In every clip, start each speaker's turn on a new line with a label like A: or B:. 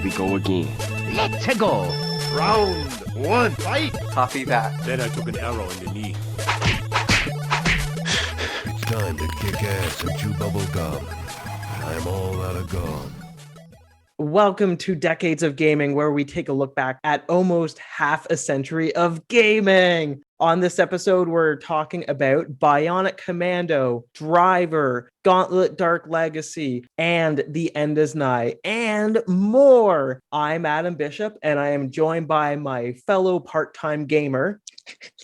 A: we go again.
B: Let's go.
C: Round one, fight!
D: Copy that.
E: Then I took an arrow in the knee.
F: It's time to kick ass and chew bubble gum. I'm all out of gum.
G: Welcome to Decades of Gaming, where we take a look back at almost half a century of gaming. On this episode, we're talking about Bionic Commando, Driver, Gauntlet Dark Legacy, and The End is Nigh, and more. I'm Adam Bishop, and I am joined by my fellow part-time gamer,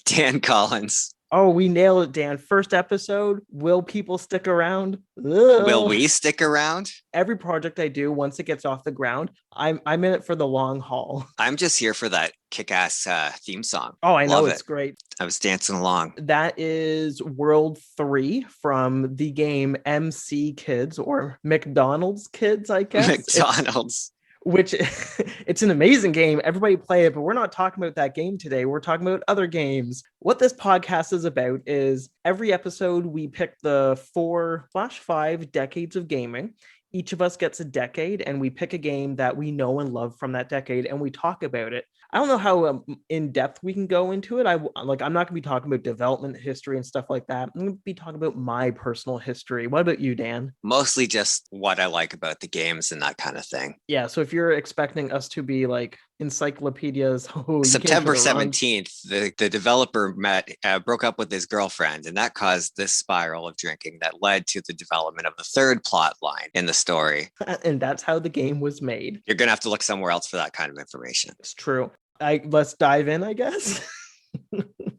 D: Dan Collins.
G: Oh, we nailed it, Dan. First episode. Will people stick around? Ugh.
D: Will we stick around?
G: Every project I do, once it gets off the ground, I'm in it for the long haul.
D: I'm just here for that kick-ass theme song.
G: Oh, I know.
D: Love
G: It's
D: it.
G: great.
D: I was dancing along.
G: That is World 3 from the game MC Kids, or McDonald's Kids, I guess.
D: McDonald's.
G: Which it's an amazing game. Everybody play it, but we're not talking about that game today. We're talking about other games. What this podcast is about is every episode we pick the 4/5 decades of gaming. Each of us gets a decade and we pick a game that we know and love from that decade and we talk about it. I don't know how in depth we can go into it. I'm not going to be talking about development history and stuff like that. I'm going to be talking about my personal history. What about you, Dan?
D: Mostly just what I like about the games and that kind of thing.
G: Yeah, so if you're expecting us to be like encyclopedias,
D: September 17th, the developer broke up with his girlfriend, and that caused this spiral of drinking that led to the development of the third plot line in the story.
G: And that's how the game was made.
D: You're going to have to look somewhere else for that kind of information.
G: It's true. Let's dive in, I guess.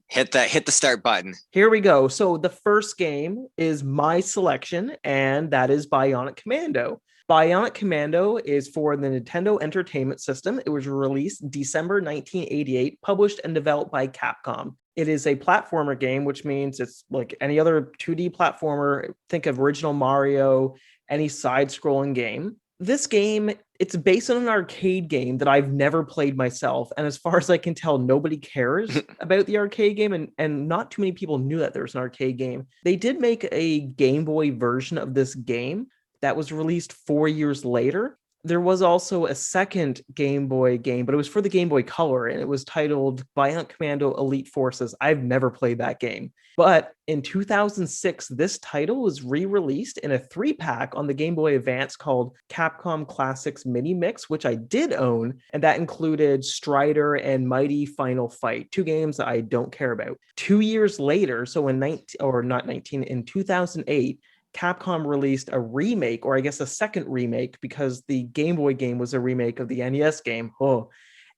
D: Hit the start button.
G: Here we go. So the first game is my selection, and that is Bionic Commando. Bionic Commando is for the Nintendo Entertainment System. It was released December 1988, published and developed by Capcom. It is a platformer game, which means it's like any other 2D platformer. Think of original Mario, any side-scrolling game. This game, it's based on an arcade game that I've never played myself. And as far as I can tell, nobody cares about the arcade game. And not too many people knew that there was an arcade game. They did make a Game Boy version of this game that was released 4 years later. There was also a second Game Boy game, but it was for the Game Boy Color, and it was titled Bionic Commando Elite Forces. I've never played that game. But in 2006, this title was re-released in a 3-pack on the Game Boy Advance called Capcom Classics Mini Mix, which I did own, and that included Strider and Mighty Final Fight, 2 games that I don't care about. 2 years later, so in 2008, Capcom released a remake, or I guess a second remake, because the Game Boy game was a remake of the NES game.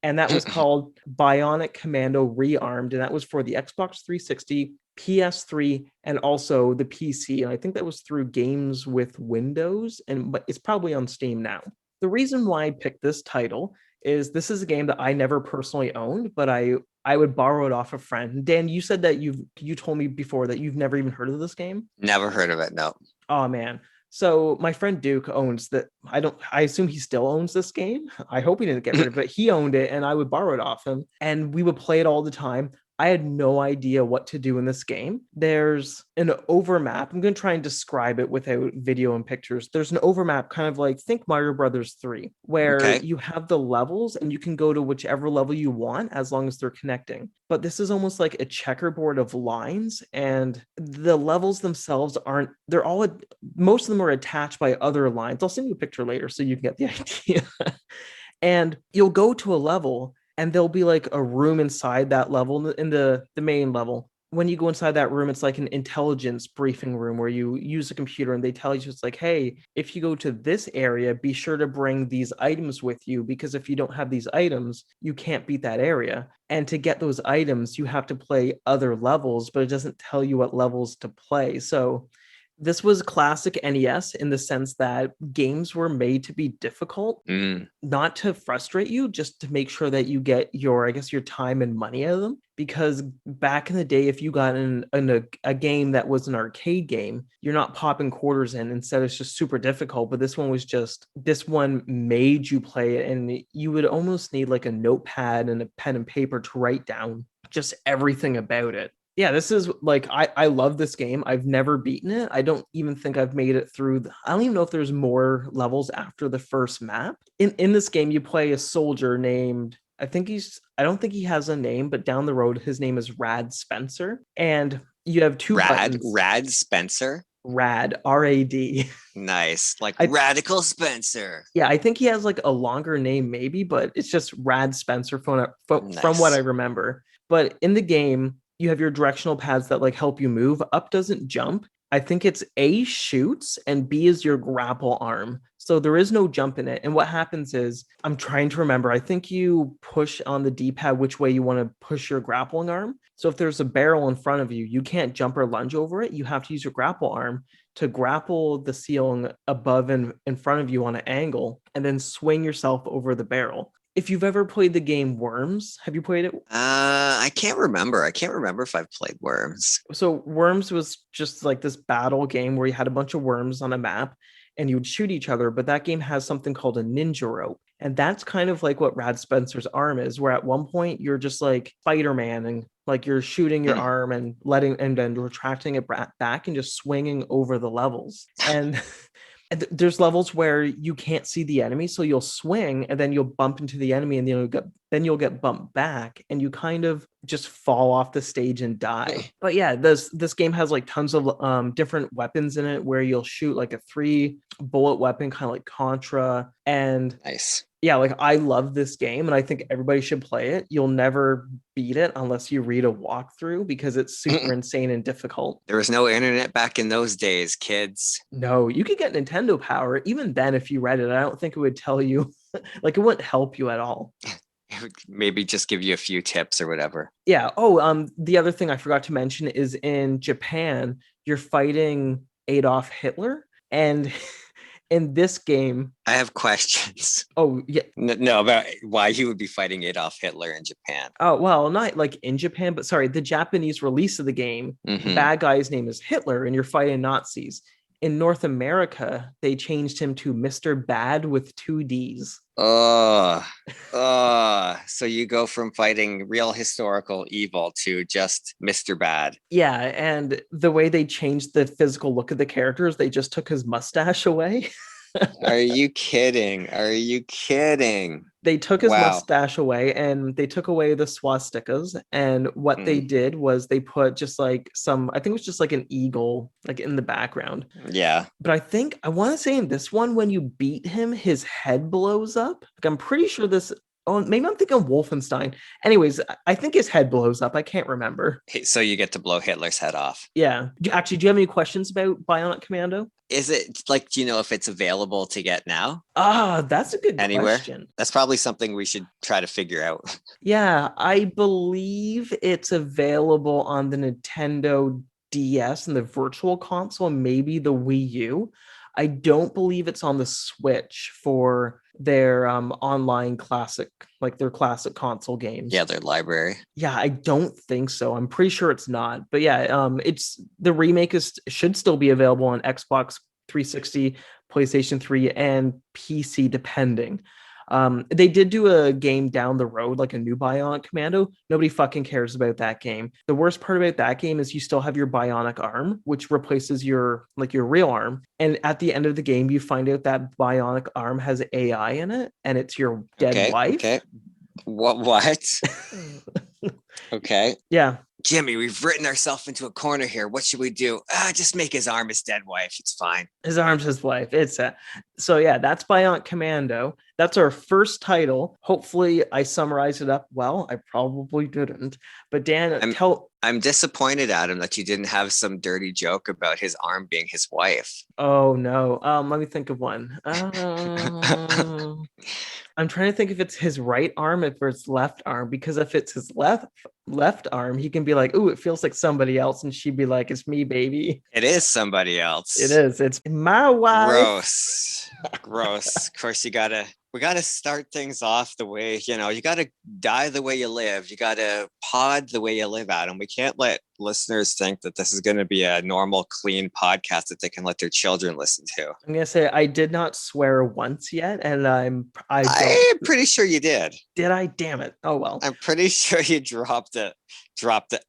G: And that was called Bionic Commando Rearmed, and that was for the Xbox 360, PS3, and also the PC. And I think that was through Games with Windows, but it's probably on Steam now. The reason why I picked this title is this is a game that I never personally owned, but I would borrow it off a friend. Dan, you said that you told me before that you've never even heard of this game?
D: Never heard of it, no.
G: Oh, man. So my friend Duke owns that. I assume he still owns this game. I hope he didn't get rid of it. He owned it and I would borrow it off him. And we would play it all the time. I had no idea what to do in this game. There's an overmap. I'm going to try and describe it without video and pictures. There's an overmap, kind of like, think Mario Brothers 3, where you have the levels and you can go to whichever level you want as long as they're connecting. But this is almost like a checkerboard of lines, and the levels themselves most of them are attached by other lines. I'll send you a picture later so you can get the idea. And you'll go to a level, and there'll be like a room inside that level, in the main level. When you go inside that room, it's like an intelligence briefing room where you use a computer and they tell you, it's like, hey, if you go to this area, be sure to bring these items with you, because if you don't have these items, you can't beat that area. And to get those items, you have to play other levels, but it doesn't tell you what levels to play. So this was classic NES in the sense that games were made to be difficult, not to frustrate you, just to make sure that you get your time and money out of them. Because back in the day, if you got in a game that was an arcade game, you're not popping quarters in. Instead, it's just super difficult. But this one made you play it, and you would almost need like a notepad and a pen and paper to write down just everything about it. Yeah, this is like I love this game. I've never beaten it. I don't even think I've made it through. I don't even know if there's more levels after the first map. In this game, you play a soldier named I don't think he has a name, but down the road, his name is Rad Spencer. And you have two buttons.
D: Rad Spencer.
G: Rad, R-A-D.
D: Nice. Like
G: I-
D: Radical Spencer.
G: Yeah, I think he has like a longer name, maybe, but it's just Rad Spencer from
D: Nice.
G: what I remember. But in the game, you have your directional pads that like help you move. Up doesn't jump. I think it's A shoots and B is your grapple arm. So there is no jump in it. And what happens is, I'm trying to remember, I think you push on the D-pad which way you want to push your grappling arm. So if there's a barrel in front of you, you can't jump or lunge over it. You have to use your grapple arm to grapple the ceiling above and in front of you on an angle and then swing yourself over the barrel. If you've ever played the game Worms, have you played it?
D: I can't remember. I can't remember if I've played Worms.
G: So Worms was just like this battle game where you had a bunch of worms on a map and you would shoot each other, but that game has something called a ninja rope. And that's kind of like what Rad Spencer's arm is, where at one point you're just like Spider-Man and like you're shooting your arm and letting and then retracting it back and just swinging over the levels. And there's levels where you can't see the enemy, so you'll swing and then you'll bump into the enemy and you'll get bumped back and you kind of just fall off the stage and die. But yeah, this game has like tons of different weapons in it where you'll shoot like a 3-bullet weapon, kind of like Contra. And
D: nice.
G: Yeah, like I love this game and I think everybody should play it. You'll never beat it unless you read a walkthrough because it's super insane and difficult.
D: There was no internet back in those days, kids.
G: No, you could get Nintendo Power. Even then, if you read it, I don't think it would tell you, like it wouldn't help you at all.
D: It would maybe just give you a few tips or whatever.
G: Yeah. Oh, the other thing I forgot to mention is in Japan, you're fighting Adolf Hitler. And in this game,
D: I have questions.
G: Oh, yeah.
D: No, about why you would be fighting Adolf Hitler in Japan.
G: Oh, well, not like in Japan, but sorry, the Japanese release of the game, the bad guy's name is Hitler and you're fighting Nazis. In North America, they changed him to Mr. Bad with 2 Ds.
D: So you go from fighting real historical evil to just Mr. Bad.
G: Yeah, and the way they changed the physical look of the characters, they just took his mustache away.
D: Are you kidding? Are you kidding?
G: They took his mustache away and they took away the swastikas. And what they did was they put just like I think it was just like an eagle like in the background.
D: Yeah.
G: But I want to say in this one, when you beat him, his head blows up. Like I'm pretty sure maybe I'm thinking Wolfenstein. Anyways, I think his head blows up. I can't remember.
D: So you get to blow Hitler's head off.
G: Yeah. Actually, do you have any questions about Bionic Commando?
D: Is it like, do you know if it's available to get now?
G: That's a good question.
D: That's probably something we should try to figure out.
G: Yeah, I believe it's available on the Nintendo DS and the Virtual Console, and maybe the Wii U. I don't believe it's on the Switch for their online classic, like their classic console games.
D: Yeah, their library.
G: Yeah, I don't think so. I'm pretty sure it's not. But yeah, it's the remake should still be available on Xbox 360, PlayStation 3, and PC, depending. They did do a game down the road, like a new Bionic Commando. Nobody fucking cares about that game. The worst part about that game is you still have your bionic arm, which replaces your real arm. And at the end of the game, you find out that bionic arm has AI in it, and it's your dead wife.
D: Okay. What? Okay.
G: Yeah.
D: Jimmy, we've written ourselves into a corner here. What should we do? Just make his arm his dead wife. It's fine.
G: His arm's his wife. So yeah, that's Bionic Commando. That's our first title. Hopefully I summarized it up well. I probably didn't. But Dan,
D: I'm disappointed, Adam, that you didn't have some dirty joke about his arm being his wife.
G: Oh no. Let me think of one. I'm trying to think if it's his right arm, if it's left arm, because if it's his left arm, he can be like, "Ooh, it feels like somebody else," and she'd be like, "It's me, baby."
D: It is somebody else.
G: It is. It's my wife.
D: Gross. Of course, you gotta we got to start things off the way, you got to die the way you live. You got to pod the way you live, Adam. We can't let listeners think that this is going to be a normal, clean podcast that they can let their children listen to.
G: I'm gonna say I did not swear once yet, and I'm
D: pretty sure you did.
G: Did I? Damn it. Oh well.
D: I'm pretty sure you dropped a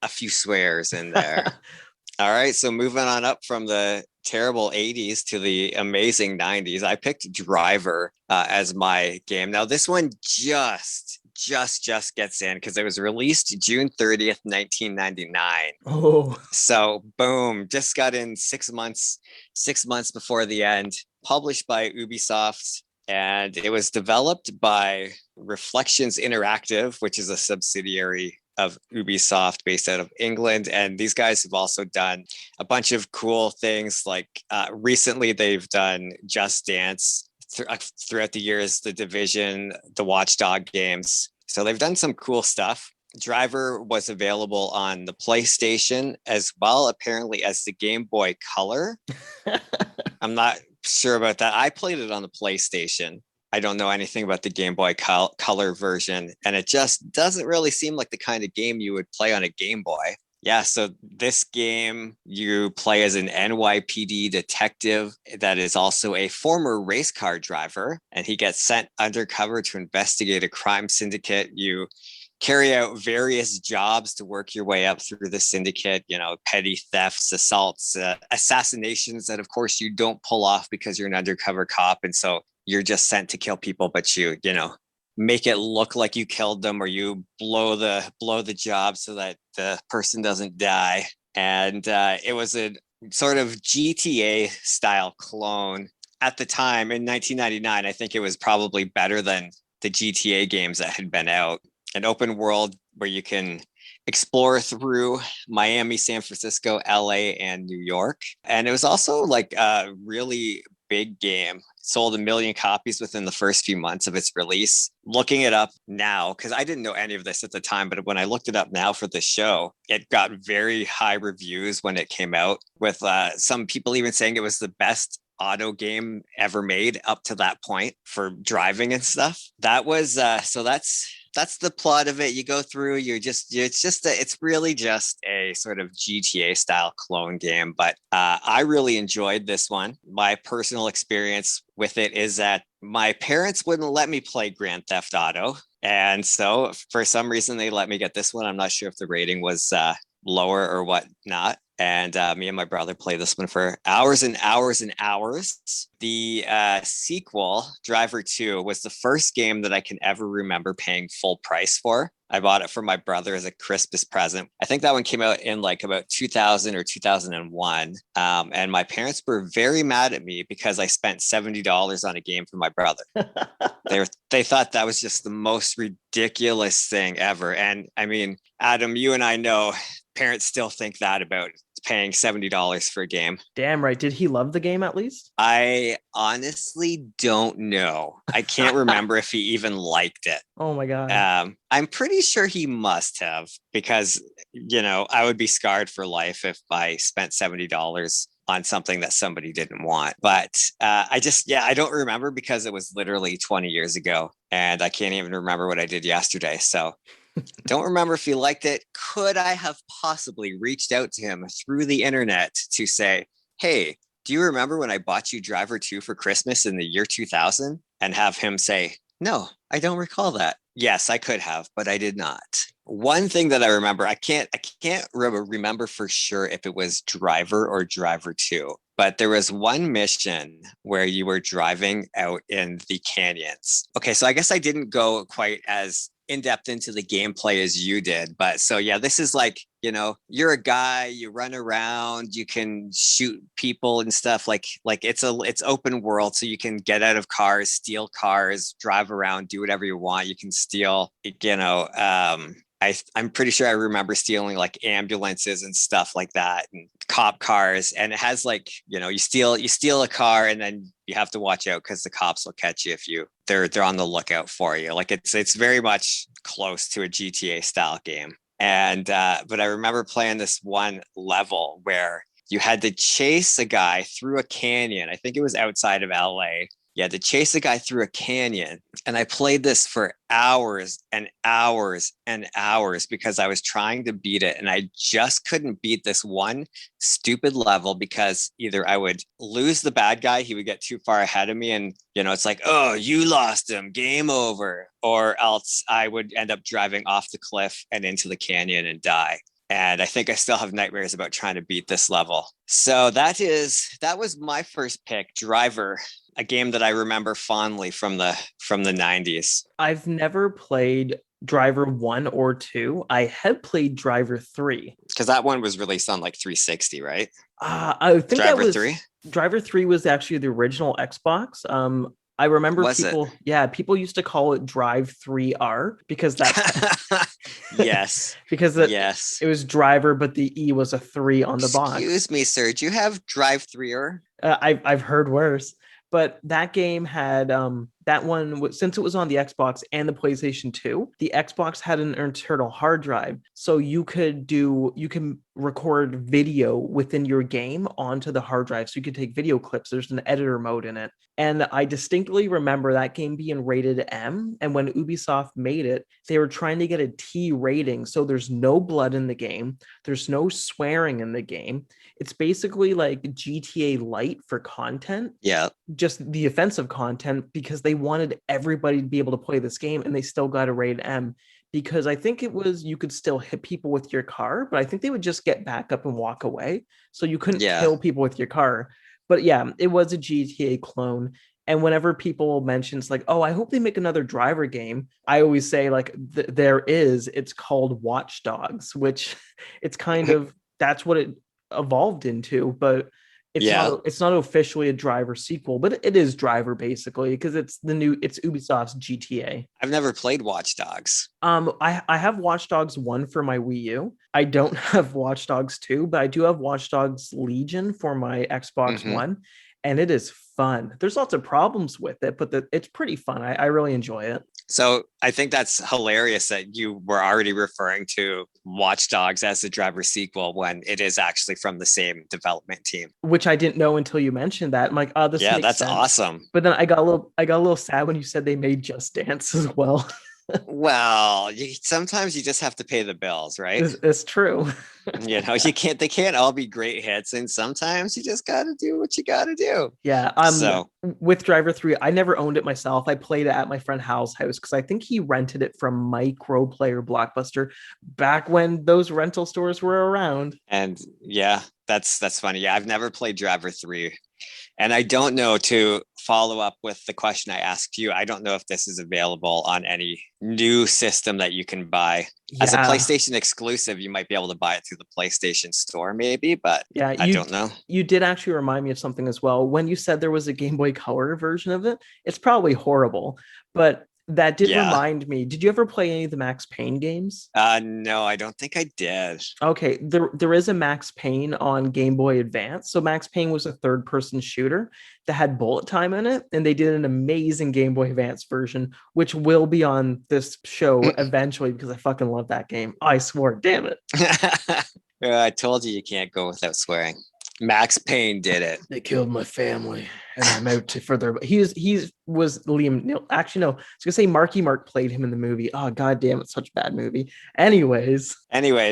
D: few swears in there. All right, so moving on up from the terrible 80s to the amazing 90s, I picked Driver as my game. Now, this one just gets in because it was released June 30th, 1999.
G: Oh.
D: So, boom, just got in 6 months before the end, published by Ubisoft. And it was developed by Reflections Interactive, which is a subsidiary of Ubisoft based out of England. And these guys have also done a bunch of cool things. Like recently they've done Just Dance throughout the years, The Division, the Watchdog games. So they've done some cool stuff. Driver was available on the PlayStation as well, apparently, as the Game Boy Color. I'm not sure about that. I played it on the PlayStation. I don't know anything about the Game Boy Color version, and it just doesn't really seem like the kind of game you would play on a Game Boy. Yeah, so this game, you play as an NYPD detective that is also a former race car driver, and he gets sent undercover to investigate a crime syndicate. You carry out various jobs to work your way up through the syndicate, petty thefts, assaults, assassinations that, of course, you don't pull off because you're an undercover cop. And so you're just sent to kill people, but you make it look like you killed them, or you blow the job so that the person doesn't die. And it was a sort of GTA style clone at the time in 1999. I think it was probably better than the GTA games that had been out. An open world where you can explore through Miami, San Francisco, LA, and New York. And it was also like a really big game. It sold 1 million copies within the first few months of its release. Looking it up now, because I didn't know any of this at the time, but when I looked it up now for the show, it got very high reviews when it came out, with some people even saying it was the best auto game ever made up to that point for driving and stuff. That was that's the plot of it. You go through, it's really just a sort of GTA style clone game. But I really enjoyed this one. My personal experience with it is that my parents wouldn't let me play Grand Theft Auto. And so for some reason, they let me get this one. I'm not sure if the rating was lower or whatnot. And me and my brother played this one for hours and hours and hours. The sequel, Driver 2, was the first game that I can ever remember paying full price for. I bought it for my brother as a Christmas present. I think that one came out in like about 2000 or 2001. And my parents were very mad at me because I spent $70 on a game for my brother. They thought that was just the most ridiculous thing ever. And I mean, Adam, you and I know parents still think that about paying $70 for a game.
G: Damn right. Did he love the game at least?
D: I honestly don't know. I can't remember if he even liked it.
G: Oh my God.
D: I'm pretty sure he must have, because, I would be scarred for life if I spent $70 on something that somebody didn't want. But I don't remember because it was literally 20 years ago, and I can't even remember what I did yesterday. So don't remember if he liked it. Could I have possibly reached out to him through the internet to say, hey, do you remember when I bought you Driver 2 for Christmas in the year 2000? And have him say, no, I don't recall that. Yes, I could have, but I did not. One thing that I remember, I can't remember for sure if it was Driver or Driver 2, but there was one mission where you were driving out in the canyons. Okay, so I guess I didn't go quite as in-depth into the gameplay as you did, but so yeah, this is like, you're a guy, you run around, you can shoot people and stuff, like it's open world, so you can get out of cars, steal cars, drive around, do whatever you want. You can steal, I'm pretty sure I remember stealing like ambulances and stuff like that, and cop cars. And it has like, you steal a car, and then you have to watch out because the cops will catch you if they're on the lookout for you. Like it's very much close to a GTA style game. And but I remember playing this one level where you had to chase a guy through a canyon. I think it was outside of LA. You had to chase a guy through a canyon. And I played this for hours and hours and hours because I was trying to beat it. And I just couldn't beat this one stupid level because either I would lose the bad guy, he would get too far ahead of me. And, it's like, oh, you lost him, game over. Or else I would end up driving off the cliff and into the canyon and die. And I think I still have nightmares about trying to beat this level. So that was my first pick, Driver, a game that I remember fondly from the 90s.
G: I've never played Driver 1 or 2. I had played Driver 3.
D: Because that one was released on like 360, right?
G: I think
D: Driver
G: that was
D: 3?
G: Driver 3 was actually the original Xbox. I remember people used to call it Drive 3R because that's
D: yes.
G: because it was Driver, but the E was a 3 on the box.
D: Excuse me, sir. Do you have Drive 3R?
G: I've heard worse. But that game had that one, since it was on the Xbox and the PlayStation 2, the Xbox had an internal hard drive. So you can record video within your game onto the hard drive. So you could take video clips. There's an editor mode in it. And I distinctly remember that game being rated M. And when Ubisoft made it, they were trying to get a T rating. So there's no blood in the game. There's no swearing in the game. It's basically like GTA Lite for content.
D: Yeah.
G: Just the offensive content, because they wanted everybody to be able to play this game, and they still got a rated M because I think it was you could still hit people with your car, but I think they would just get back up and walk away. So you couldn't kill people with your car. But yeah, it was a GTA clone. And whenever people mention it's like, oh, I hope they make another Driver game, I always say like it's called Watch Dogs, which it's kind of that's what it evolved into, but it's not officially a Driver sequel, but it is Driver basically because it's Ubisoft's GTA.
D: I've never played Watch Dogs.
G: I have Watch Dogs 1 for my Wii U. I don't have Watch Dogs 2, but I do have Watch Dogs Legion for my Xbox One, and it is fun. There's lots of problems with it, but it's pretty fun. I really enjoy it.
D: So I think that's hilarious that you were already referring to Watch Dogs as a Driver sequel when it is actually from the same development team.
G: Which I didn't know until you mentioned that. I'm like, oh, this makes
D: that's
G: sense.
D: awesome.
G: But then I got a little sad when you said they made Just Dance as well.
D: Well, sometimes you just have to pay the bills, right?
G: It's true.
D: They can't all be great hits, and sometimes you just got to do what you got to do.
G: Yeah. So with Driver 3, I never owned it myself. I played it at my friend Hal's house because I think he rented it from Microplay or Blockbuster back when those rental stores were around.
D: And yeah, that's funny. Yeah, I've never played Driver 3. And I don't know, to follow up with the question I asked you, I don't know if this is available on any new system that you can buy. Yeah. As a PlayStation exclusive, you might be able to buy it through the PlayStation Store maybe, but I don't know. You
G: did actually remind me of something as well. When you said there was a Game Boy Color version of it, it's probably horrible, but that did remind me. Did you ever play any of the Max Payne games?
D: No, I don't think I did.
G: Okay, there is a Max Payne on Game Boy Advance. So Max Payne was a third-person shooter that had bullet time in it, and they did an amazing Game Boy Advance version, which will be on this show eventually because I fucking love that game. I swore, damn it.
D: I told you can't go without swearing. Max Payne did it.
G: They killed my family, and I'm out to further. He was Liam. No, actually, no. I was gonna say Marky Mark played him in the movie. Oh god damn, it's such a bad movie. Anyways,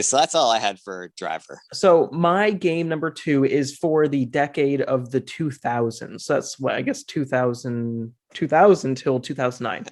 G: so that's all I had for Driver. So my game number 2 is for the decade of the 2000s. So that's what I guess 2000 till 2009.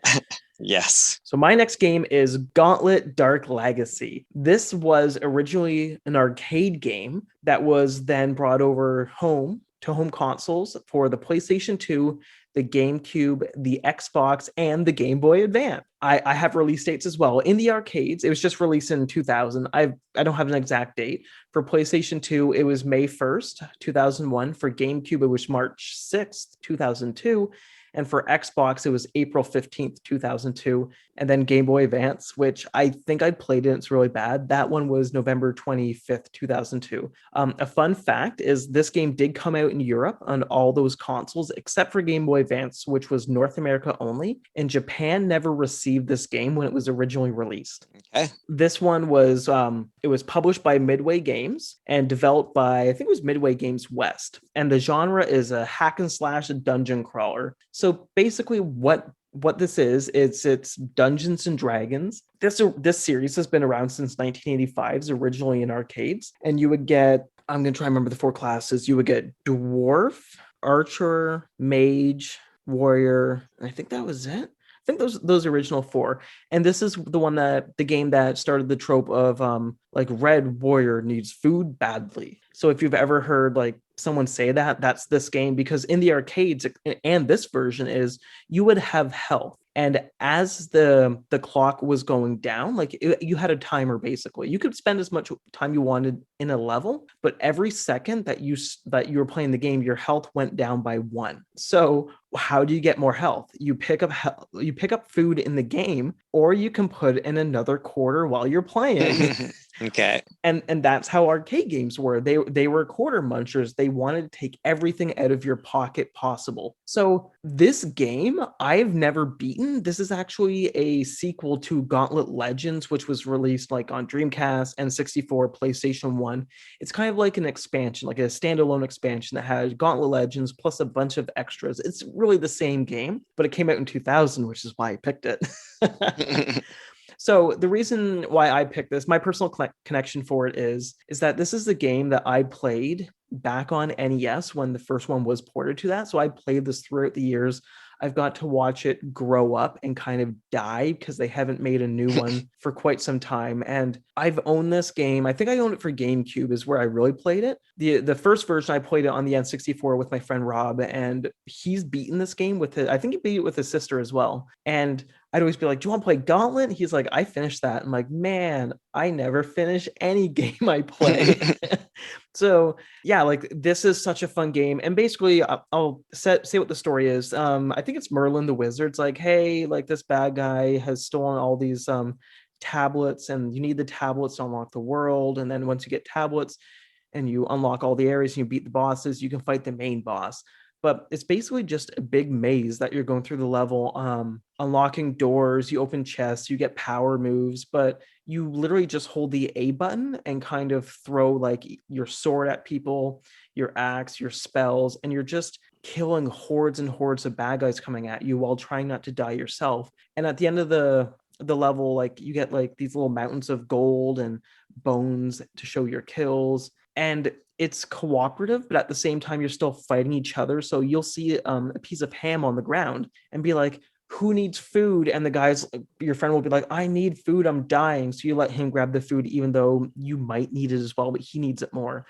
D: Yes.
G: So my next game is Gauntlet Dark Legacy. This was originally an arcade game that was then brought over home to home consoles for the PlayStation 2, the GameCube, the Xbox, and the Game Boy Advance. I have release dates as well. In the arcades, it was just released in 2000. I don't have an exact date. For PlayStation 2, it was May 1st, 2001. For GameCube, it was March 6th, 2002. And for Xbox, it was April 15th, 2002. And then Game Boy Advance, which I think I played it. It's really bad. That one was November 25th, 2002. A fun fact is this game did come out in Europe on all those consoles, except for Game Boy Advance, which was North America only. And Japan never received this game when it was originally released.
D: Okay.
G: This one was, it was published by Midway Games and developed by, I think it was Midway Games West. And the genre is a hack and slash dungeon crawler. So basically, what this is, it's Dungeons and Dragons. This series has been around since 1985, originally in arcades, and you would get. I'm gonna try and remember the four classes. You would get dwarf, archer, mage, warrior. And I think that was it. I think those original four. And this is the game that started the trope of like red warrior needs food badly. So if you've ever heard like someone say that, that's this game, because in the arcades, and this version is, you would have health. And as the clock was going down, like you had a timer basically. You could spend as much time you wanted in a level, but every second that you were playing the game, your health went down by 1. So how do you get more health? You pick up food in the game, or you can put in another quarter while you're playing.
D: Okay.
G: And that's how arcade games were. They were quarter munchers. They wanted to take everything out of your pocket possible. So this game I've never beaten. This is actually a sequel to Gauntlet Legends, which was released like on Dreamcast and 64, PlayStation 1. It's kind of like an expansion, like a standalone expansion that had Gauntlet Legends plus a bunch of extras. It's really the same game, but it came out in 2000, which is why I picked it. So the reason why I picked this, my personal connection for it is that this is the game that I played back on NES when the first one was ported to that. So I played this throughout the years. I've got to watch it grow up and kind of die because they haven't made a new one for quite some time. And I've owned this game. I think I owned it for GameCube is where I really played it. The first version, I played it on the N64 with my friend Rob, and he's beaten this game with it. I think he beat it with his sister as well. And I'd always be like, do you want to play Gauntlet? He's like, I finished that. I'm like, man, I never finish any game I play. So yeah, like this is such a fun game. And basically I'll say what the story is. I think it's Merlin the Wizard's like, hey, like this bad guy has stolen all these tablets, and you need the tablets to unlock the world. And then once you get tablets and you unlock all the areas and you beat the bosses, you can fight the main boss. But it's basically just a big maze that you're going through the level, unlocking doors, you open chests, you get power moves, but you literally just hold the A button and kind of throw like your sword at people, your axe, your spells, and you're just killing hordes and hordes of bad guys coming at you while trying not to die yourself. And at the end of the level, like you get like these little mountains of gold and bones to show your kills. And it's cooperative, but at the same time, you're still fighting each other. So you'll see a piece of ham on the ground and be like, who needs food? And the guys, your friend will be like, I need food, I'm dying. So you let him grab the food, even though you might need it as well, but he needs it more.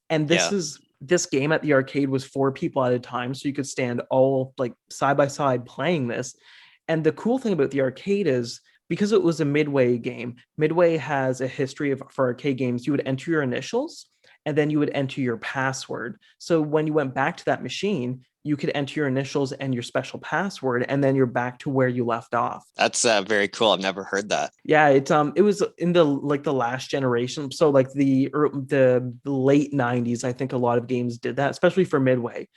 G: And this game at the arcade was 4 people at a time. So you could stand all like side by side playing this. And the cool thing about the arcade is, because it was a Midway game, Midway has a history for arcade games. You would enter your initials and then you would enter your password. So when you went back to that machine, you could enter your initials and your special password, and then you're back to where you left off.
D: That's very cool. I've never heard that.
G: Yeah, it was in the last generation. So like the late 90s, I think a lot of games did that, especially for Midway.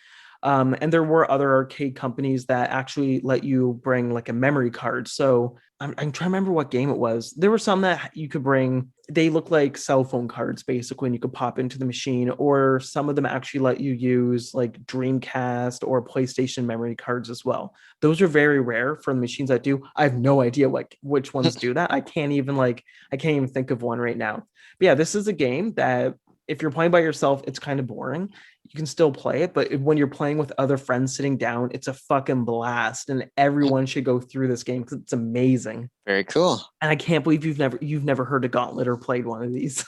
G: And there were other arcade companies that actually let you bring like a memory card. So I'm trying to remember what game it was. There were some that you could bring. They look like cell phone cards basically, and you could pop into the machine, or some of them actually let you use like Dreamcast or PlayStation memory cards as well. Those are very rare for the machines that do. I have no idea which ones do that. I can't even think of one right now. But yeah, this is a game that if you're playing by yourself, it's kind of boring. You can still play it, but when you're playing with other friends sitting down, it's a fucking blast, and everyone should go through this game because it's amazing.
D: Very cool.
G: And I can't believe you've never heard of Gauntlet or played one of these.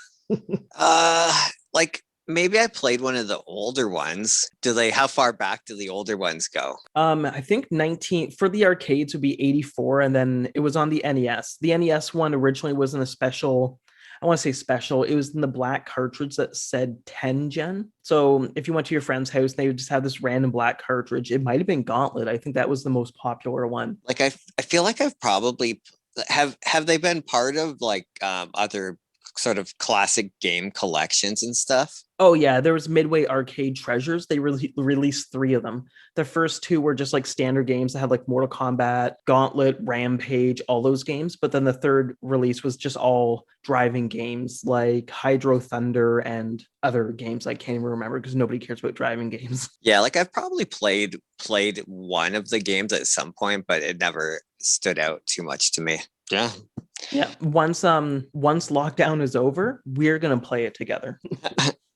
D: Like maybe I played one of the older ones. How far back do the older ones go?
G: I think 19 for the arcades would be 84, and then it was on the NES. The NES one originally was in a special. I want to say special. It was in the black cartridge that said 10 gen. So if you went to your friend's house, they would just have this random black cartridge. It might have been Gauntlet. I think that was the most popular one.
D: Like I feel like I've probably have they been part of like other sort of classic game collections and stuff.
G: Oh yeah, there was Midway Arcade Treasures. They released 3 of them. The first 2 were just like standard games that had like Mortal Kombat, Gauntlet, Rampage, all those games. But then the third release was just all driving games like Hydro Thunder and other games I can't even remember because nobody cares about driving games.
D: Yeah, like I've probably played one of the games at some point, but it never stood out too much to me. Yeah.
G: Yeah. Once lockdown is over, we're gonna play it together.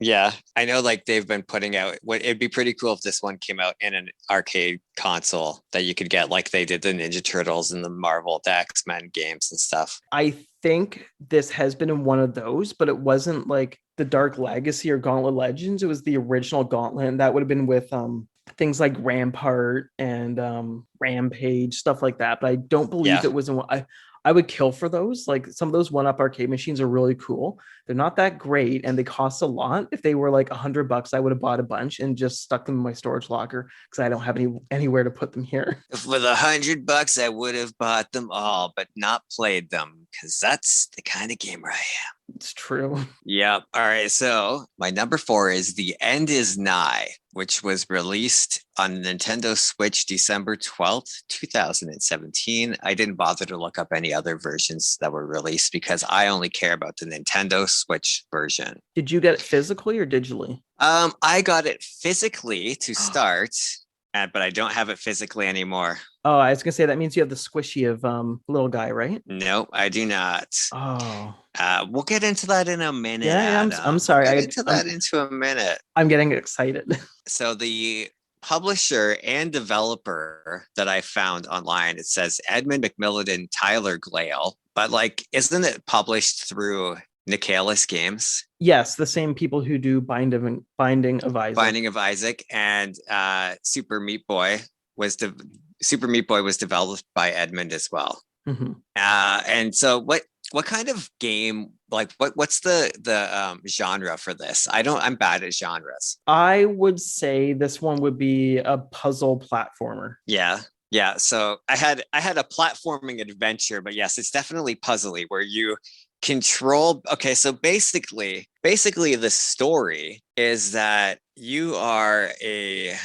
D: Yeah, I know like they've been putting out it'd be pretty cool if this one came out in an arcade console that you could get like they did the Ninja Turtles and the Marvel, the X-Men games and stuff.
G: I think this has been in one of those, but it wasn't like the Dark Legacy or Gauntlet Legends. It was the original Gauntlet, and that would have been with things like Rampart and Rampage, stuff like that. But I don't believe it was in one. I would kill for those. Like some of those one-up arcade machines are really cool. They're not that great and they cost a lot. If they were like $100, I would have bought a bunch and just stuck them in my storage locker because I don't have anywhere to put them here.
D: With $100, I would have bought them all, but not played them because that's the kind of gamer I am.
G: It's true.
D: Yep. All right. So my number 4 is The End Is Nigh, which was released on Nintendo Switch December 12th, 2017. I didn't bother to look up any other versions that were released because I only care about the Nintendo Switch version.
G: Did you get it physically or digitally?
D: I got it physically to start, but I don't have it physically anymore.
G: Oh, I was gonna say that means you have the squishy of little guy, right?
D: No, I do not.
G: Oh,
D: we'll get into that in a minute.
G: yeah. I'm sorry.
D: We'll get into a minute.
G: I'm getting excited.
D: So the publisher and developer that I found online, it says Edmund McMillan and Tyler Glale, but like, isn't it published through Nicalis Games?
G: Yes, the same people who do Binding of Isaac.
D: Binding of Isaac and Super Meat Boy was developed by Edmund as well.
G: Mm-hmm.
D: And so what kind of game, like what's the genre for this? I'm bad at genres.
G: I would say this one would be a puzzle platformer.
D: Yeah. So I had a platforming adventure, but yes, it's definitely puzzly where you control. Okay, so basically the story is that you are a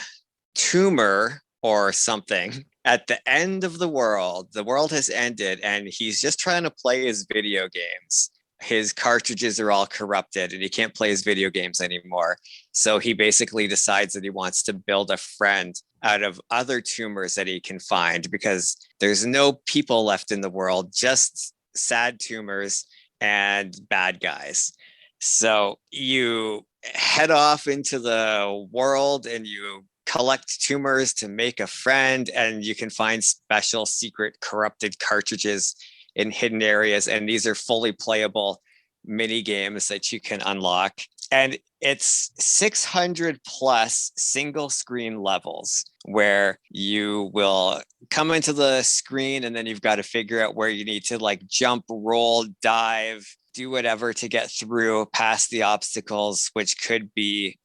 D: tumor or something at the end of the world. The world has ended and he's just trying to play his video games. His cartridges are all corrupted and he can't play his video games anymore. So he basically decides that he wants to build a friend out of other tumors that he can find because there's no people left in the world, just sad tumors and bad guys. So you head off into the world and you collect tumors to make a friend, and you can find special secret corrupted cartridges in hidden areas. And these are fully playable mini games that you can unlock. And it's 600 plus single screen levels where you will come into the screen and then you've got to figure out where you need to like jump, roll, dive, do whatever to get through past the obstacles, which could be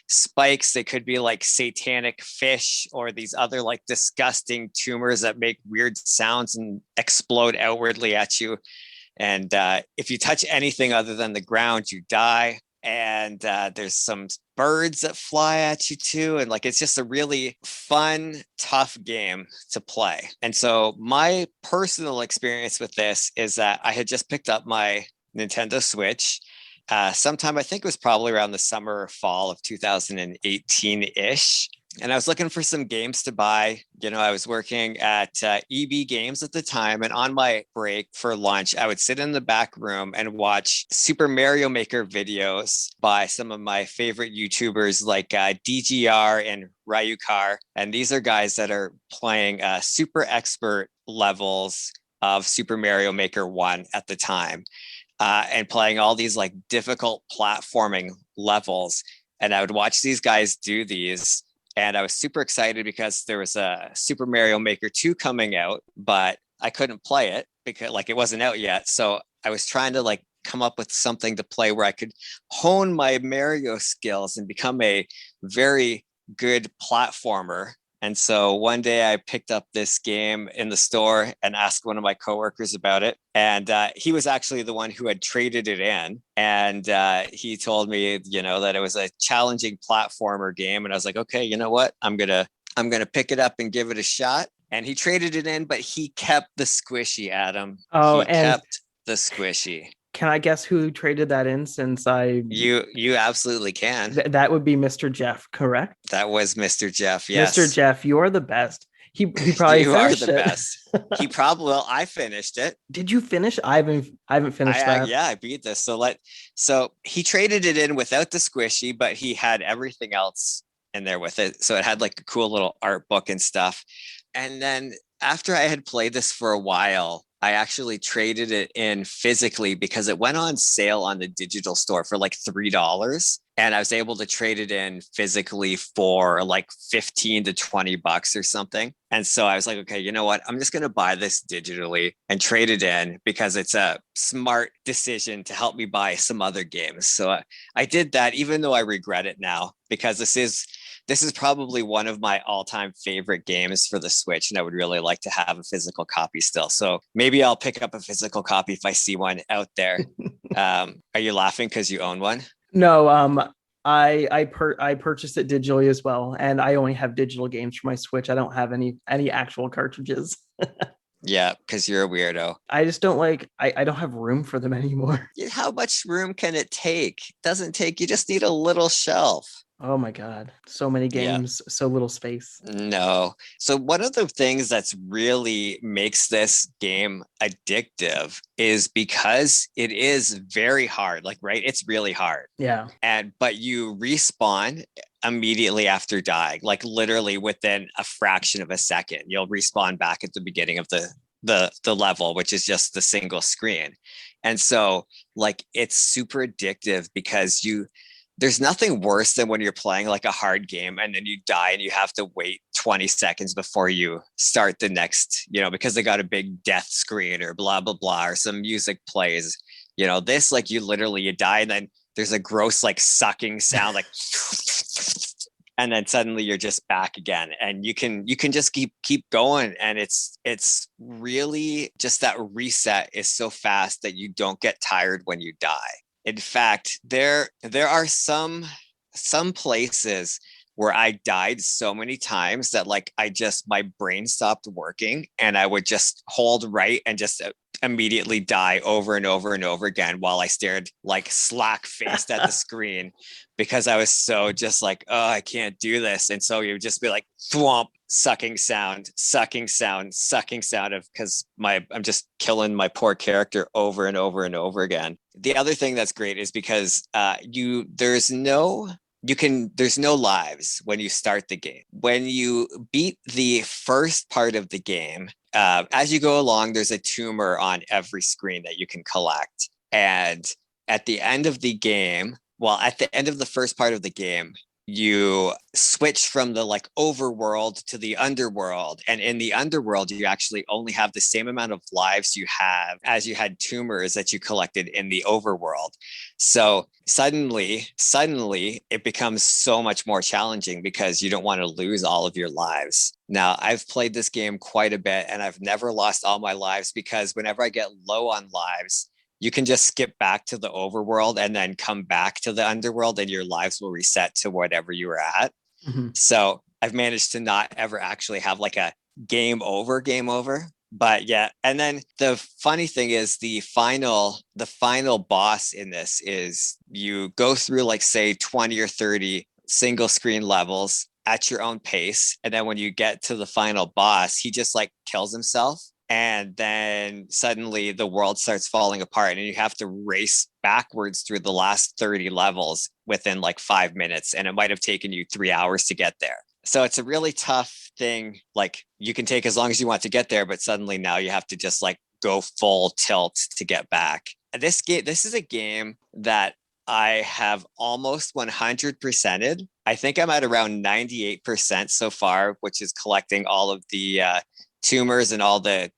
D: spikes. They could be like satanic fish or these other like disgusting tumors that make weird sounds and explode outwardly at you. And if you touch anything other than the ground, you die. And there's some birds that fly at you too. And like, it's just a really fun, tough game to play. And so my personal experience with this is that I had just picked up my Nintendo Switch sometime, I think it was probably around the summer or fall of 2018-ish. And I was looking for some games to buy. You know, I was working at EB Games at the time. And on my break for lunch, I would sit in the back room and watch Super Mario Maker videos by some of my favorite YouTubers like DGR and Ryukar. And these are guys that are playing super expert levels of Super Mario Maker 1 at the time and playing all these like difficult platforming levels. And I would watch these guys do these. And I was super excited because there was a Super Mario Maker 2 coming out, but I couldn't play it because like it wasn't out yet. So I was trying to like come up with something to play where I could hone my Mario skills and become a very good platformer. And so one day I picked up this game in the store and asked one of my coworkers about it. And he was actually the one who had traded it in. And he told me, that it was a challenging platformer game. And I was like, okay, you know what? I'm gonna pick it up and give it a shot. And he traded it in, but he kept the squishy, Adam.
G: Oh,
D: He
G: and
D: kept the squishy.
G: can I guess who traded that in? Since
D: You absolutely can.
G: that would be Mr. Jeff, correct?
D: That was Mr. Jeff.
G: Mr.
D: Yes.
G: Jeff, you are the best. He probably
D: You are
G: finished
D: the
G: it.
D: best. Well, I finished it.
G: Did you finish? I haven't finished that.
D: Yeah, I beat this. So he traded it in without the squishy, but he had everything else in there with it. So it had like a cool little art book and stuff. And then after I had played this for a while, I actually traded it in physically because it went on sale on the digital store for like $3. And I was able to trade it in physically for like 15 to 20 bucks or something. And so I was like, okay, you know what? I'm just going to buy this digitally and trade it in because it's a smart decision to help me buy some other games. So I did that, even though I regret it now, because this is probably one of my all-time favorite games for the Switch, and I would really like to have a physical copy still. So maybe I'll pick up a physical copy if I see one out there. Are you laughing because you own one?
G: No, I purchased it digitally as well, and I only have digital games for my Switch. I don't have any actual cartridges.
D: Yeah, because you're a weirdo.
G: I just don't like. I don't have room for them anymore.
D: How much room can it take? Doesn't take. You just need a little shelf.
G: Oh my god, so many games, so little space.
D: No. So one of the things that's really makes this game addictive is because it is very hard. Like, right? It's really hard.
G: Yeah.
D: But you respawn immediately after dying, like literally within a fraction of a second. You'll respawn back at the beginning of the level, which is just the single screen. And so like it's super addictive because there's nothing worse than when you're playing like a hard game and then you die and you have to wait 20 seconds before you start the next, because they got a big death screen or blah, blah, blah, or some music plays. This, like you die and then there's a gross like sucking sound, like, and then suddenly you're just back again. And you can just keep going. And it's really just that reset is so fast that you don't get tired when you die. In fact, there are some places where I died so many times that like my brain stopped working and I would just hold right and just immediately die over and over and over again while I stared like slack faced at the screen because I was so just like, oh, I can't do this. And so you would just be like thwomp, sucking sound of because I'm just killing my poor character over and over and over again. The other thing that's great is because there's no lives when you start the game. When you beat the first part of the game, as you go along, there's a tumor on every screen that you can collect. And at the end of the game, at the end of the first part of the game, you switch from the like overworld to the underworld. And in the underworld, you actually only have the same amount of lives you have as you had tumors that you collected in the overworld. So suddenly it becomes so much more challenging because you don't want to lose all of your lives. Now, I've played this game quite a bit and I've never lost all my lives because whenever I get low on lives, you can just skip back to the overworld and then come back to the underworld and your lives will reset to whatever you were at. Mm-hmm. So I've managed to not ever actually have like a game over. But yeah. And then the funny thing is the final boss in this is you go through like say 20 or 30 single screen levels at your own pace. And then when you get to the final boss, he just like kills himself. And then suddenly the world starts falling apart and you have to race backwards through the last 30 levels within like 5 minutes. And it might have taken you 3 hours to get there. So it's a really tough thing. Like you can take as long as you want to get there, but suddenly now you have to just like go full tilt to get back. This is a game that I have almost 100%ed. I think I'm at around 98% so far, which is collecting all of the tumors and all the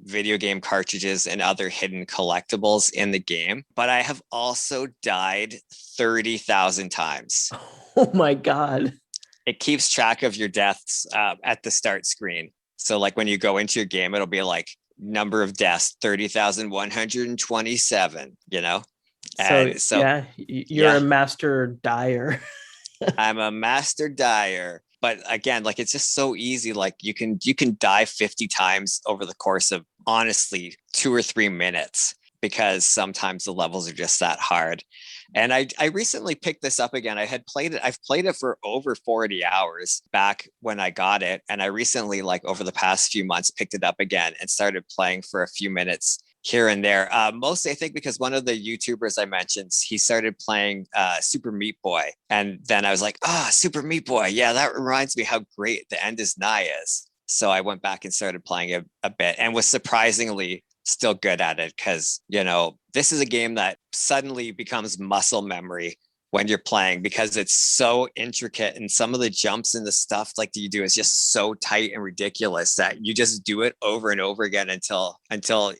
D: video game cartridges and other hidden collectibles in the game. But I have also died 30,000 times.
G: Oh my God.
D: it keeps track of your deaths at the start screen. So like when you go into your game, it'll be like number of deaths 30,127. And so
G: yeah, you're
D: yeah,
G: a master dyer.
D: I'm a master dyer. But again, like it's just so easy. Like you can die 50 times over the course of honestly 2 or 3 minutes, because sometimes the levels are just that hard. And I recently picked this up again. I've played it for over 40 hours back when I got it. And I recently, like over the past few months, picked it up again and started playing for a few minutes here and there. Mostly, I think, because one of the YouTubers I mentioned, he started playing Super Meat Boy. And then I was like, Super Meat Boy. Yeah, that reminds me how great The End Is Nigh is. So I went back and started playing it a bit and was surprisingly still good at it, because, this is a game that suddenly becomes muscle memory when you're playing, because it's so intricate, and some of the jumps and the stuff like that you do is just so tight and ridiculous that you just do it over and over again until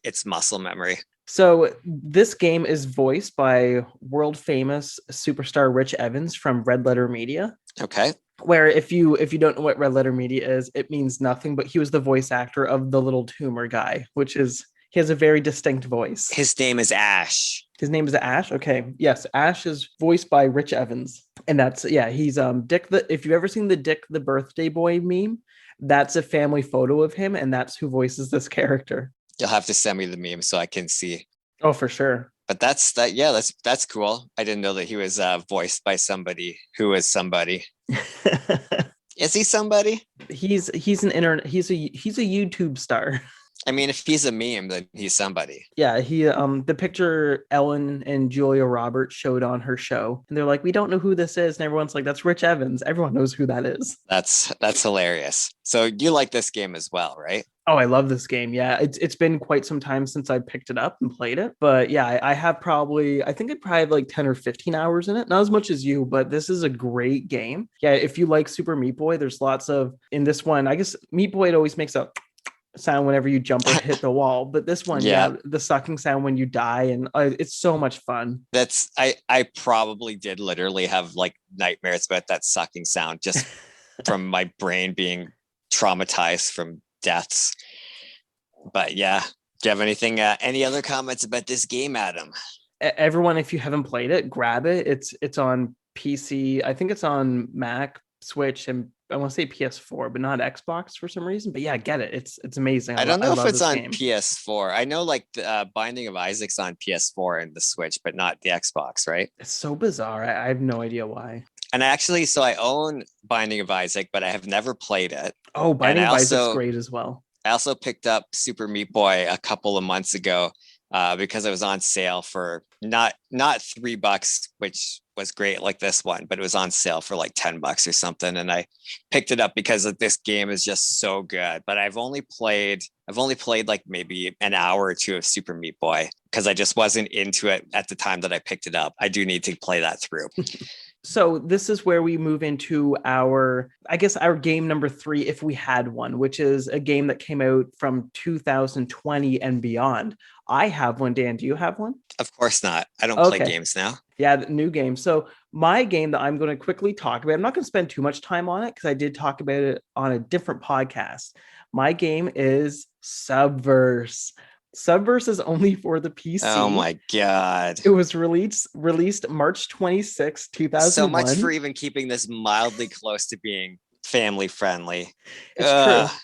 D: it's muscle memory.
G: So this game is voiced by world famous superstar Rich Evans from Red Letter Media.
D: Okay.
G: Where if you don't know what Red Letter Media is, it means nothing, but he was the voice actor of the little tumor guy, he has a very distinct voice.
D: His name is Ash.
G: His name is Ash. Okay. Yes. Ash is voiced by Rich Evans. And he's Dick if you've ever seen the Dick the Birthday Boy meme, that's a family photo of him, and that's who voices this character.
D: You'll have to send me the meme so I can see.
G: Oh, for sure.
D: But that's cool. I didn't know that he was voiced by somebody who is somebody. Is he somebody?
G: He's a YouTube star.
D: I mean, if he's a meme, then he's somebody.
G: Yeah, he the picture Ellen and Julia Roberts showed on her show, and they're like, we don't know who this is, and everyone's like, that's Rich Evans. Everyone knows who that is.
D: That's hilarious. So you like this game as well, right?
G: Oh, I love this game. Yeah, it's been quite some time since I picked it up and played it. But yeah, I think I'd probably have like 10 or 15 hours in it. Not as much as you, but this is a great game. Yeah, if you like Super Meat Boy, there's lots of, in this one, I guess Meat Boy, it always makes a sound whenever you jump or hit the wall, but this one, the sucking sound when you die, and it's so much fun.
D: I probably did literally have like nightmares about that sucking sound, just from my brain being traumatized from deaths. But yeah, do you have anything any other comments about this game, Adam?
G: Everyone, if you haven't played it, grab it. It's on PC. I think it's on Mac, Switch, and I want to say PS4, but not Xbox for some reason. But yeah, get it. It's amazing.
D: I don't know if it's on PS4. I know like the Binding of Isaac's on PS4 and the Switch, but not the Xbox, right?
G: It's so bizarre. I have no idea why.
D: And actually, so I own Binding of Isaac, but I have never played it.
G: Oh, Binding of Isaac's great as well.
D: I also picked up Super Meat Boy a couple of months ago because it was on sale for not $3, which was great like this one, but it was on sale for like $10 or something. And I picked it up because this game is just so good. But I've only played like maybe an hour or two of Super Meat Boy because I just wasn't into it at the time that I picked it up. I do need to play that through.
G: So this is where we move into our game number 3, if we had one, which is a game that came out from 2020 and beyond. I have one. Dan, do you have one?
D: Of course not. I don't play games now.
G: Yeah, the new game. So my game that I'm going to quickly talk about, I'm not going to spend too much time on it because I did talk about it on a different podcast. My game is Subverse. Subverse is only for the PC.
D: Oh my god.
G: It was released March 26, 2001.
D: So much for even keeping this mildly close to being family friendly.
G: It's true.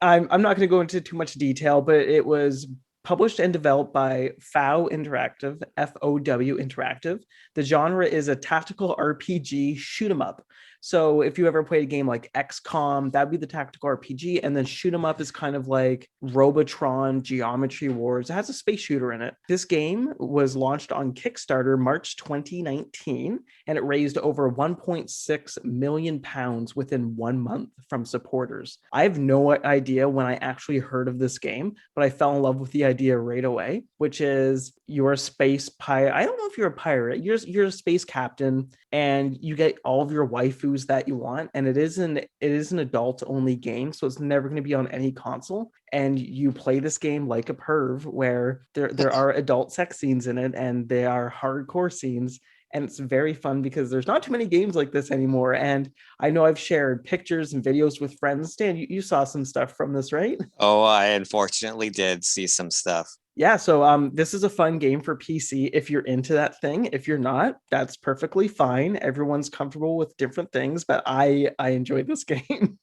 G: I'm not going to go into too much detail, but it was published and developed by FOW Interactive, FOW Interactive. The genre is a tactical RPG shoot 'em up. So if you ever played a game like XCOM, that'd be the tactical RPG. And then shoot 'em up is kind of like Robotron, Geometry Wars. It has a space shooter in it. This game was launched on Kickstarter March 2019, and it raised over 1.6 million pounds within 1 month from supporters. I have no idea when I actually heard of this game, but I fell in love with the idea right away, which is you're a space pirate. I don't know if you're a pirate. You're a space captain, and you get all of your waifus that you want, and it is an adult only game, so it's never going to be on any console, and you play this game like a perv where there are adult sex scenes in it, and they are hardcore scenes, And it's very fun because there's not too many games like this anymore. And I know I've shared pictures and videos with friends. Stan, you saw some stuff from this, right?
D: Oh, I unfortunately did see some stuff.
G: Yeah, so this is a fun game for PC if you're into that thing. If you're not, that's perfectly fine. Everyone's comfortable with different things, but I enjoyed this game.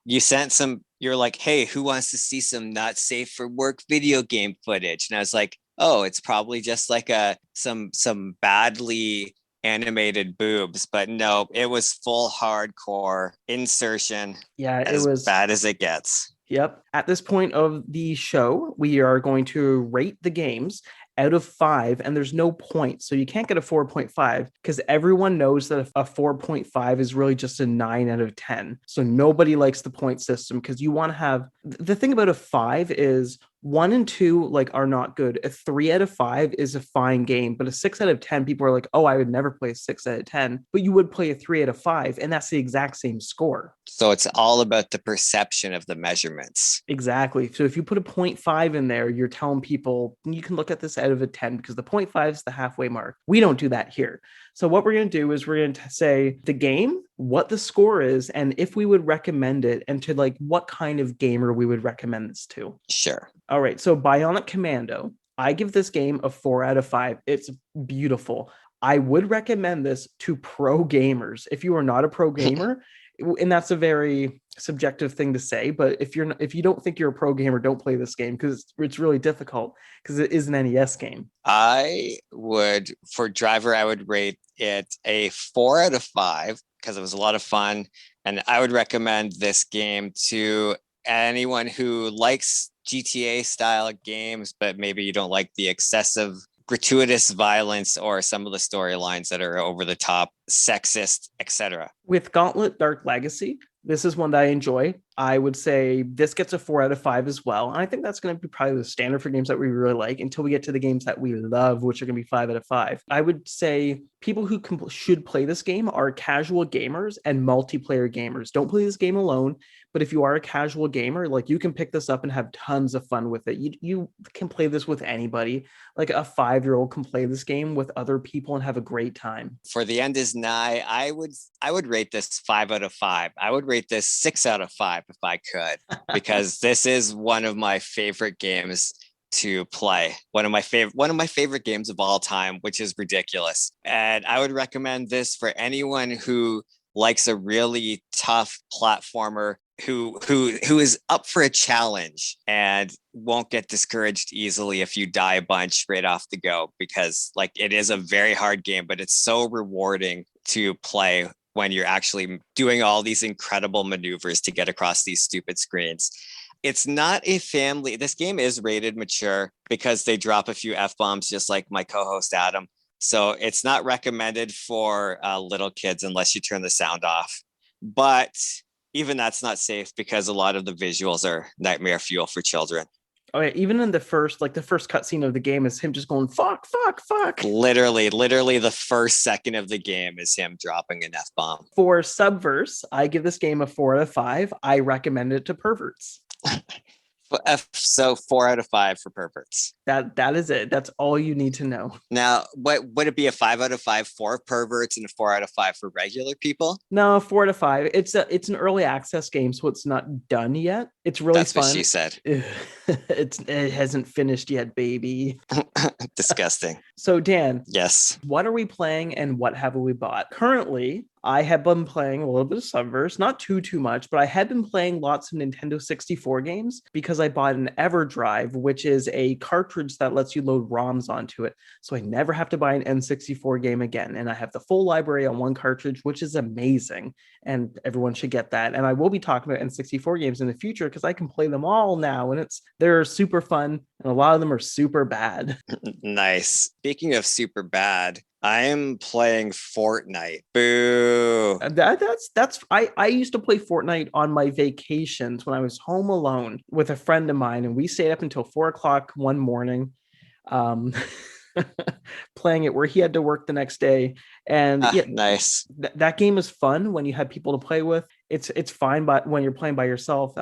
D: You sent some, you're like, hey, who wants to see some not safe for work video game footage? And I was like, oh, it's probably just like some badly animated boobs, but no, it was full hardcore insertion,
G: Yeah, it
D: as
G: was.
D: bad as it gets.
G: Yep. At this point of the show, we are going to rate the games out of 5, and there's no point. So you can't get a 4.5 because everyone knows that a 4.5 is really just a 9 out of 10. So nobody likes the point system because you want to have the thing about a 5 is 1 and 2 like are not good. A 3 out of 5 is a fine game, but a 6 out of 10, people are like, oh, I would never play a 6 out of 10, but you would play a 3 out of 5, and that's the exact same score.
D: So it's all about the perception of the measurements.
G: Exactly. So if you put a 0.5 in there, you're telling people you can look at this out of a 10 because the 0.5 is the halfway mark. We don't do that here. So what we're going to do is we're going to say the game, what the score is, and if we would recommend it, and to like what kind of gamer we would recommend this to.
D: Sure.
G: All right. So Bionic Commando, I give this game a 4 out of 5. It's beautiful. I would recommend this to pro gamers. If you are not a pro gamer, and that's a very subjective thing to say, but if you don't think you're a pro gamer, don't play this game because it's really difficult because it is an NES game.
D: For Driver, I would rate it a 4 out of 5 because it was a lot of fun, and I would recommend this game to anyone who likes GTA style games, but maybe you don't like the excessive gratuitous violence or some of the storylines that are over the top, sexist, etc.
G: With Gauntlet Dark Legacy, this is one that I enjoy. I would say this gets a 4 out of 5 as well. And I think that's going to be probably the standard for games that we really like until we get to the games that we love, which are going to be 5 out of 5. I would say people who should play this game are casual gamers and multiplayer gamers. Don't play this game alone. But if you are a casual gamer, like you can pick this up and have tons of fun with it. You can play this with anybody. Like a 5-year-old can play this game with other people and have a great time.
D: For The End Is Nigh, I would rate this 5 out of 5. I would rate this 6 out of 5 if I could, because this is one of my favorite games to play. One of my favorite games of all time, which is ridiculous. And I would recommend this for anyone who likes a really tough platformer, who is up for a challenge and won't get discouraged easily if you die a bunch right off the go, because like it is a very hard game, but it's so rewarding to play when you're actually doing all these incredible maneuvers to get across these stupid screens. It's not a family. This game is rated mature because they drop a few F-bombs, just like my co-host Adam. So it's not recommended for little kids unless you turn the sound off. But even that's not safe because a lot of the visuals are nightmare fuel for children.
G: Oh yeah, even in the first cutscene of the game is him just going fuck, fuck, fuck.
D: Literally the first second of the game is him dropping an F-bomb.
G: For Subverse, I give this game a 4 out of 5. I recommend it to perverts.
D: So 4 out of 5 for perverts.
G: That is it. That's all you need to know.
D: Now, what would it be, a 5 out of 5 for perverts and a 4 out of 5 for regular people?
G: No, 4 out of 5. It's an early access game, so it's not done yet. It's really
D: That's
G: fun.
D: What she said.
G: It hasn't finished yet, baby.
D: Disgusting.
G: So Dan,
D: yes,
G: what are we playing and what have we bought? Currently, I have been playing a little bit of Subverse, not too much, but I had been playing lots of Nintendo 64 games because I bought an EverDrive, which is a cartridge that lets you load ROMs onto it. So I never have to buy an N64 game again. And I have the full library on one cartridge, which is amazing. And everyone should get that. And I will be talking about N64 games in the future because I can play them all now. And they're super fun. And a lot of them are super bad.
D: Nice. Speaking of super bad, I am playing Fortnite. Boo.
G: I used to play Fortnite on my vacations when I was home alone with a friend of mine, and we stayed up until 4:00 one morning, playing it where he had to work the next day. And
D: nice.
G: That game is fun when you have people to play with. It's fine, but when you're playing by yourself,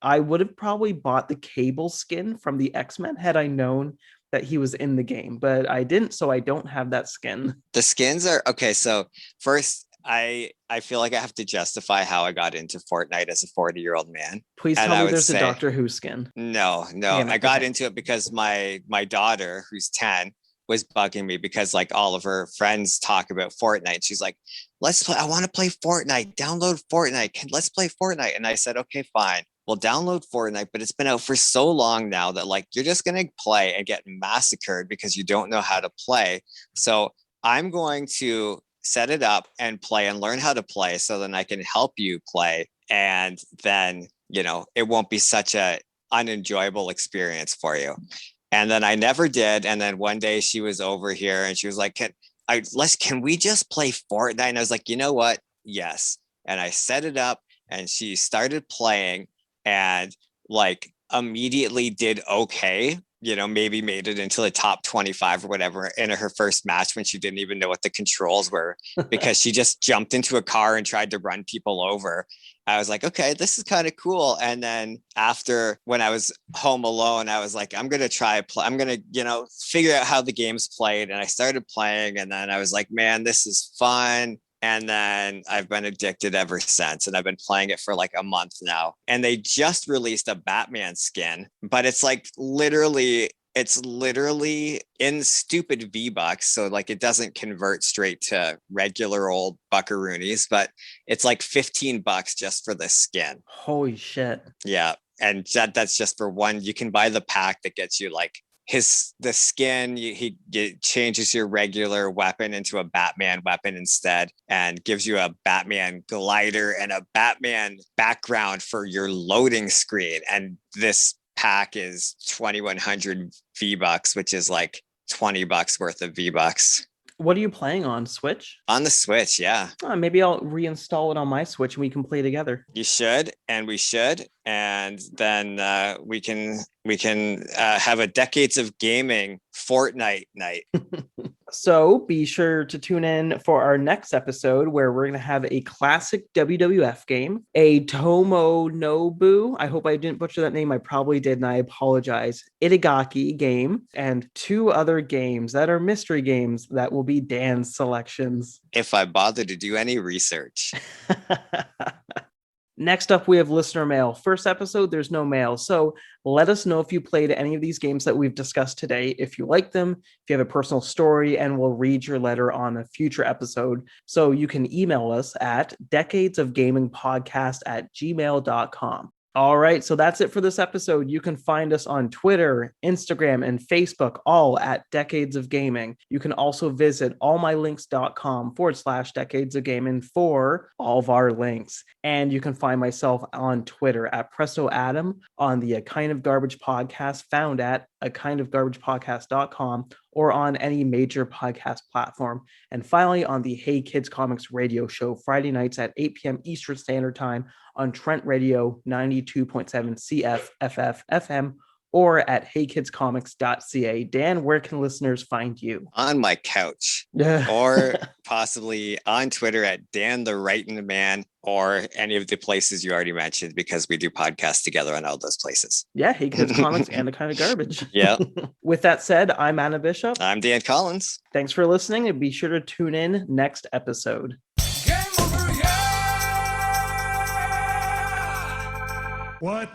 G: I would have probably bought the Cable skin from the X-Men had I known that he was in the game, but I didn't, so I don't have that skin.
D: The skins are okay. So first, I feel like I have to justify how I got into Fortnite as a 40-year-old man.
G: Please
D: And
G: tell
D: I
G: me
D: would
G: there's a
D: say-
G: Doctor Who skin.
D: No,
G: Damn it,
D: I got
G: okay.
D: into it because my daughter, who's 10, was bugging me because like all of her friends talk about Fortnite. She's like, let's play. I want to play Fortnite. Download Fortnite. Let's play Fortnite. And I said, okay, fine. We'll download Fortnite, but it's been out for so long now that like you're just going to play and get massacred because you don't know how to play. So I'm going to set it up and play and learn how to play so then I can help you play. And then, it won't be such a unenjoyable experience for you. And then I never did. And then one day she was over here and she was like, can we just play Fortnite? And I was like, you know what? Yes. And I set it up and she started playing and like immediately did okay. Maybe made it into the top 25 or whatever in her first match when she didn't even know what the controls were because she just jumped into a car and tried to run people over. I was like, okay, this is kind of cool. And then after, when I was home alone, I was like, I'm going to I'm going to, figure out how the game's played. And I started playing and then I was like, man, this is fun. And then I've been addicted ever since. And I've been playing it for like a month now. And they just released a Batman skin, but it's literally in stupid V-Bucks. So like it doesn't convert straight to regular old buckaroonies, but it's like $15 just for the skin.
G: Holy shit.
D: Yeah. And that's just for one. You can buy the pack that gets you like the skin. He changes your regular weapon into a Batman weapon instead and gives you a Batman glider and a Batman background for your loading screen. And this pack is 2,100 V-Bucks, which is like $20 worth of V-Bucks.
G: What are you playing on Switch?
D: On the Switch, yeah.
G: Maybe I'll reinstall it on my Switch and we can play together.
D: You should, and we should, and then we can have a Decades of Gaming Fortnite night.
G: So be sure to tune in for our next episode where we're going to have a classic WWF game, a Tomonobu, I hope I didn't butcher that name, I probably did, and I apologize, Itagaki game, and 2 other games that are mystery games that will be Dan's selections.
D: If I bother to do any research.
G: Next up, we have listener mail. First episode, there's no mail. So let us know if you played any of these games that we've discussed today, if you like them, if you have a personal story, and we'll read your letter on a future episode. So you can email us at decadesofgamingpodcast@gmail.com. All right, so that's it for this episode. You can find us on Twitter, Instagram, and Facebook, all at Decades of Gaming. You can also visit allmylinks.com/Decades of Gaming for all of our links. And you can find myself on Twitter at Presto Adam, on the A Kind of Garbage podcast, found at akindofgarbagepodcast.com, or on any major podcast platform. And finally, on the Hey Kids Comics radio show, Friday nights at 8 p.m. Eastern Standard Time on Trent Radio 92.7 CFFF FM, or at heykidscomics.ca. Dan, where can listeners find you?
D: On my couch, or possibly on Twitter at Dan the Writing Man, or any of the places you already mentioned, because we do podcasts together on all those places.
G: Yeah, Hey Kids Comics and A Kind of Garbage.
D: Yeah.
G: With that said, I'm Anna Bishop.
D: I'm Dan Collins.
G: Thanks for listening, and be sure to tune in next episode.
F: What?